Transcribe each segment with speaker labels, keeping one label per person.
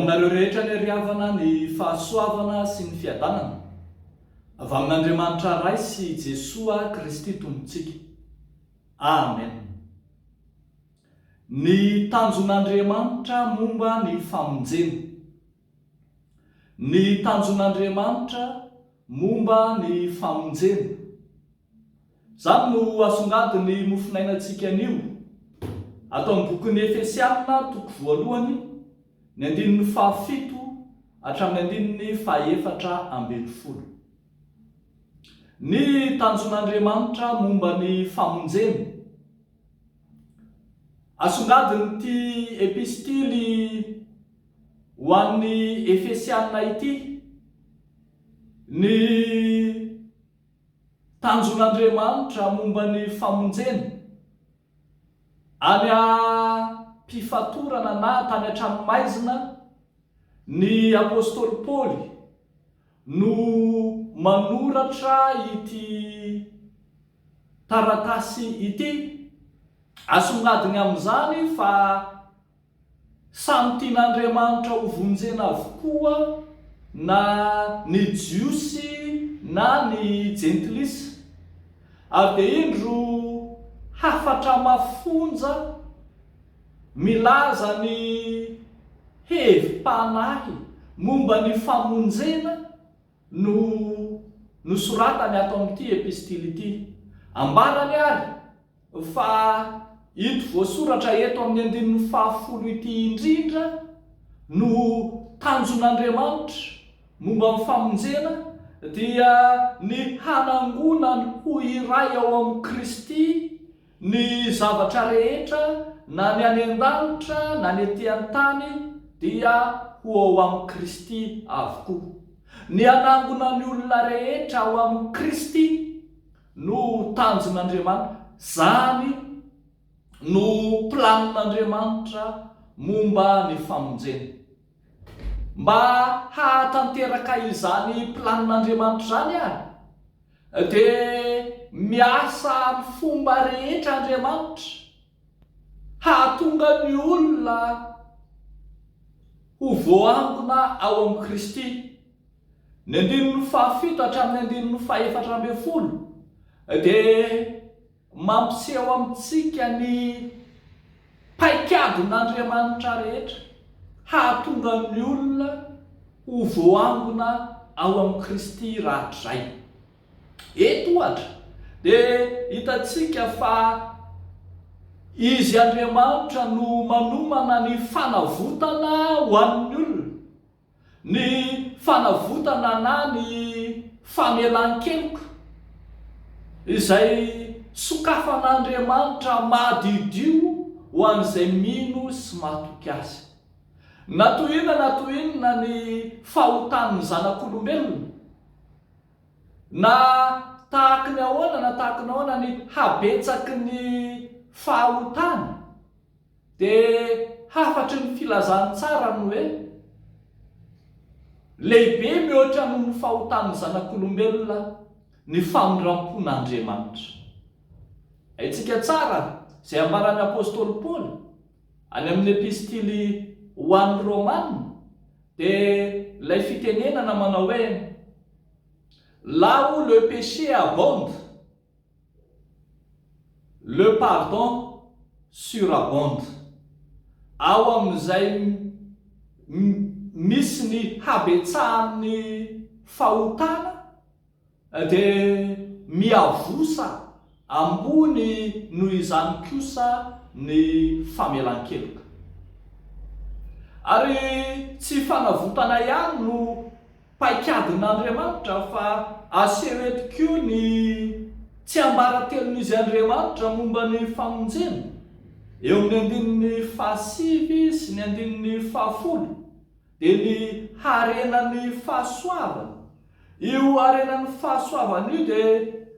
Speaker 1: aminareo rehetra ny riavana ny fahasoavana sy ny fiadanana avy amin'Andriamanitra ray sy Jesoa Kristy tompontsika. Amen. Ny tanjon'Andriamanitra momba ny famonjena. Ny tanjon'Andriamanitra momba ny famonjena. Zany no asongadiny mofinainantsika anio ato amin'ny bokin'ny Efesiana toko voalohany ny 17 hatramin'ny 240. Ny tanjon'Andriamanitra momba ny famonjena. Asongadiny ty epistily ho an'ny Efesiana ity ny tanjon'Andriamanitra momba ny famonjena. Any mpifatorana na tany an-tranomaizina ny apôstôly Paoly no manoratra ity taratasy ity, asongadiny amin'izany fa samy tian'Andriamanitra ho vonjena avokoa na ny jiosy na ny jentilisa, ary dia indro hafatra mafonja milaza ny hevim-panahy momba ny famonjena no soratany ato amin'ity epistily ity. Ambarany ary fa ito voasoratra eto amin'ny 10 ity indrindra no tanjon'Andriamanitra momba ny famonjena dia ny hanangonany ho iray ao amin'ny Kristy ny zavatra rehetra na ny any an-danitra na ny ety an-tany dia ho ao amin'ny Kristy avokoa. Ny hanangona ny olona rehetra ao amin'ny Kristy no tanjon'Andriamanitra. Zany no planin'Andriamanitra momba ny famonjena. Mba hahatanteraka izany planin'Andriamanitra zany ary dia miasa amin'ny fomba rehetra Andriamanitra hahatonga ny olona ho voangona ao amin'ny Kristy. Ny 17 hatramin'ny 140 dia mampiseho amintsika ny paikadin'Andriamanitra rehetra hahatonga ny olona ho voangona ao amin'ny Kristy rahatray. Eto ohatra dia hitantsika fa izy Andriamanitra no manomana ny fanavotana ho an'ny olona, ny fanavotana na ny famelan-keloka izay sokafan'Andriamanitra mahadidio ho an'izay mino sy mahatoky azy. Natoinona ny fahotan'ny zanak'olombelona, na tahaka ny ahoana ny habetsaky ny fahotana, dia hafatry ny filazany tsara no hoe lehibe mihoatra noho ny fahotan'ny zanak'olombelona ny famondram-pon'Andriamanitra. Haitsika tsara izay ambaran'ny apôstôly Paoly any amin'ny epistily ho an'ny Romanina, dia ilay fitenenana manao hoe là où le péché abonde, le pardon surabonde. Ao amin'izay misy ny habetsahan'ny fahotana dia miavosa ambony noho izany kosa ny famelan-keloka. Ary tsy fanavotana ihany no paikadin'Andriamanitra fa aseho eto koa ny tsy ambaratelon'izy Andriamanitra momba ny famonjena eo amin'ny 15 sy ny 10 dia ny haren'ny fahasoavany. Io haren'ny fahasoavany io dia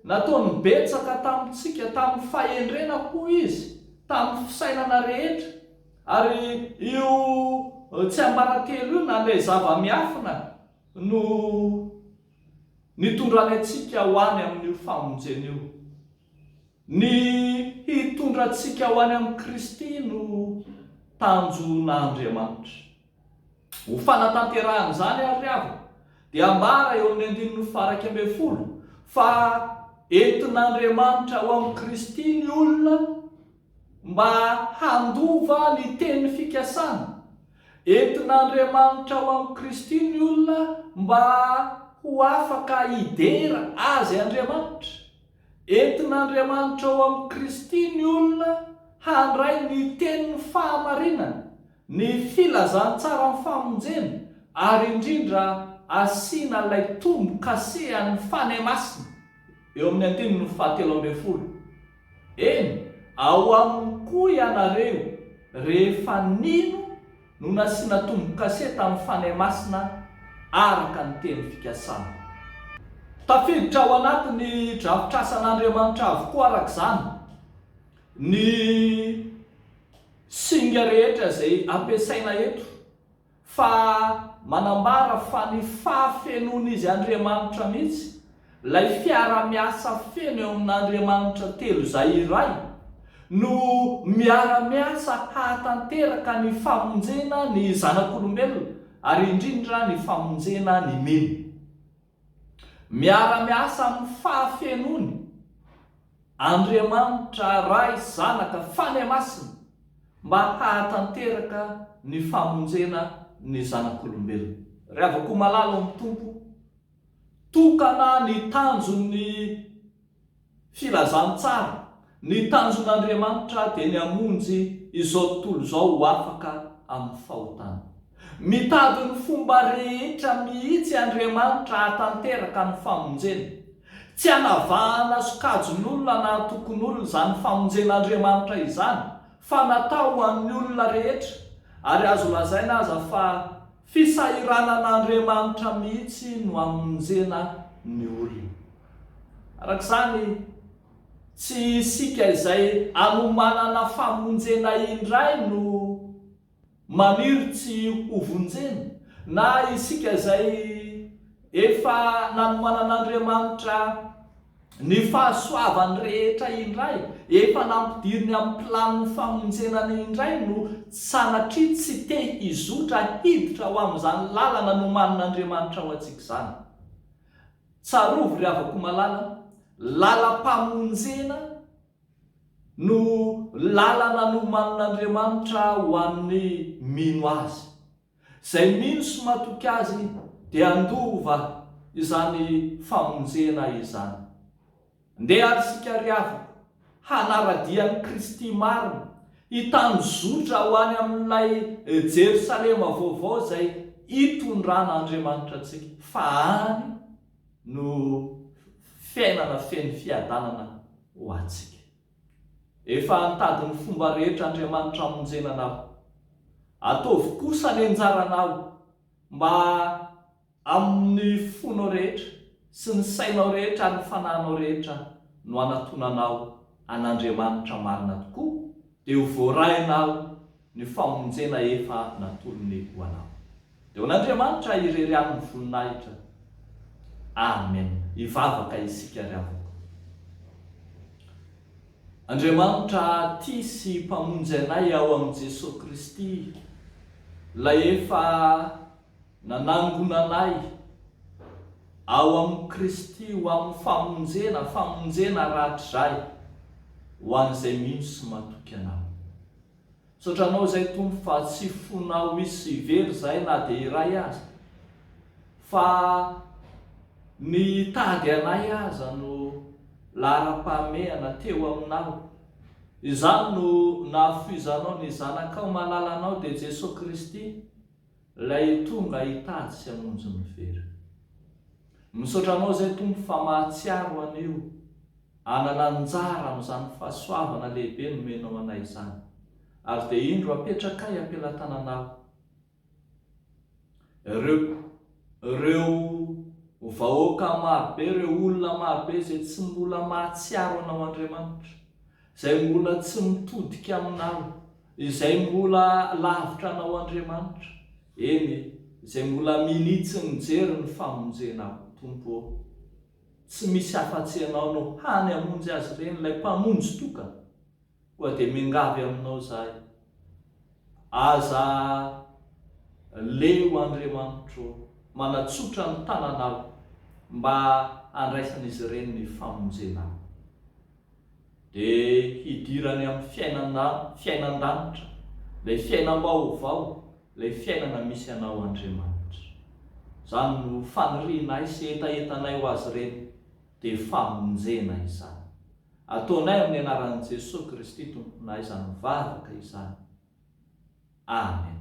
Speaker 1: nataony betsaka tamintsika tamin'ny fahendrena koa izy, tamin'ny fisainana rehetra. Ary io tsy ambaratelo io na ilay zava-miafina no nitondrany antsika ho any amin'ny famonjena io. Ny hitondrantsika ho any amin'ny Kristy no tanjon'Andriamanitra. ho fanatanterahany zany ary avo dia ambara eo amin'ny 9:40 fa entin'Andriamanitra ho amin'ny Kristy ny olona mba handova ny teny fikasana. Entin'Andriamanitra ho amin'ny Kristy ny olona mba ho afaka idera azy Andriamanitra. Entin'Andriamanitra ho amin'ny Kristy ny olona handray ny tenin'ny fahamarinana, ny filazantsara ny famonjena, ary indrindra asiana ilay tombo-kase amin'ny Fanahy Masina. Eo amin'ny 9:40. Eny, ao aminy koa ianareo rehefa nino no nasiana tombo-kase tamin'ny Fanahy Masina araka ny teny fikasana. Tafiditra ao anatin'ny drafitrasan'Andriamanitra avokoa arak'izany ny singa rehetra izay ampiasaina eto, fa manambara fa ny fahafenon'izy Andriamanitra mihitsy, ilay fiara-miasa feno eo amin'Andriamanitra telo izay iray, no miara-miasa hahatanteraka ny famonjena ny zanak'olombelona, ary indrindra ny famonjena ny meny. Miara-miasa amin'ny fahafenony Andriamanitra ray zanaka Fanahy Masina mba hahatanteraka ny famonjena ny zanak'olombelona. Rehavako malala amin'ny tompo, tokana ny tanjon'ny filazantsara, ny tanjon'Andriamanitra dia ny hamonjy izao tontolo izao ho afaka amin'ny fahotana. Mitady ny fomba rehetra mihitsy Andriamanitra hahatanteraka ny famonjena. Tsy hanavahana sokajon'olona na tokon'olona izany famonjen'Andriamanitra izany, fa natao ho an'ny olona rehetra, ary azo lazaina aza fa fisairanan'Andriamanitra mihitsy no hamonjena ny olona. Arak'izany, tsy isika izay anomanana famonjena indray no maniry tsy hovonjena, na isika izay efa nanomanan'Andriamanitra ny fahasoavany rehetra indray, efa nampidiriny amin'ny planiny famonjenany indray no sanatria tsy te hizotra hiditra ho amin'izany lalana nomanin'Andriamanitra ho antsika izany. Tsarovy ry havako malala, lalam-pamonjena no lalana nomanin'Andriamanitra ho an'ny mino azy. Izay mino sy matoky azy dia andova izany famonjena izany. Ndeha ary isika ry havako hanaradian'ny Kristy marina, hitanjotra ho any amin'ilay Jerosalema vaovao izay hitondran'Andriamanitra antsika, fa any no fiainana feno fiadanana ho antsika. Efa nitady ny fomba rehetra Andriamanitra hamonjena anao. Ataovy kosa ny anjaranao mba amin'ny fonao rehetra sy ny sainao rehetra ary ny fanahinao rehetra no anatonanao an'Andriamanitra marina tokoa, dia ho voarainao ny famonjena efa natolony ho anao. Dia ho an'Andriamanitra irerean'ny voninahitra. Amen. Ivavaka isika ry havako. Andriamanitra tia sy mpamonjy anay ao amin'i Jesosy Kristy, ilay efa nanangonanay ao amin'ny Kristy ho amin'ny famonjena rahatrizay ho an'izay mino sy matoky anao. Sotranao izay tompo fa tsy fonao isy very izay na dia iray aza, fa ny tady anay aza no lara-pahamehana teo aminao. Izany no nahafoizanao ny zanakao malalanao dia Jesosy Kristy, ilay tonga hitady sy hamonjy ny very. Misaotra anao izay tompo fa mahatsiaro anio, anananjara amin'izany fahasoavana lehibe nomenao anay izany, ary dia indro apetrakay ampelantananao ireo vahoaka marobe, ireo olona marobe izay tsy mbola mahatsiaro anao Andriamanitra, izay mbola tsy mitodika aminao, izay mbola lavitra anao Andriamanitra. Eny, izay mbola minitsy mijery ny famonjenao. Tompo, tsy misy afa-tsy anao no hany hamonjy azy ireny, ilay mpamonjy toka, koa dia mingavy aminao izahay. Aza leo Andriamanitro manatsotra ny tananao mba andraisan'izy ireny ny famonjena, dia hidirany amin'ny fiainan-danitra, ilay fiainam-baovao, ilay fiainana misy anao Andriamanitra. Izany no fanirianay sy etaetanay ho azy ireny, dia famonjena izany. Ataonay amin'ny anaran'i Jesosy Kristy tomponay izany mivavaka izany. Amen.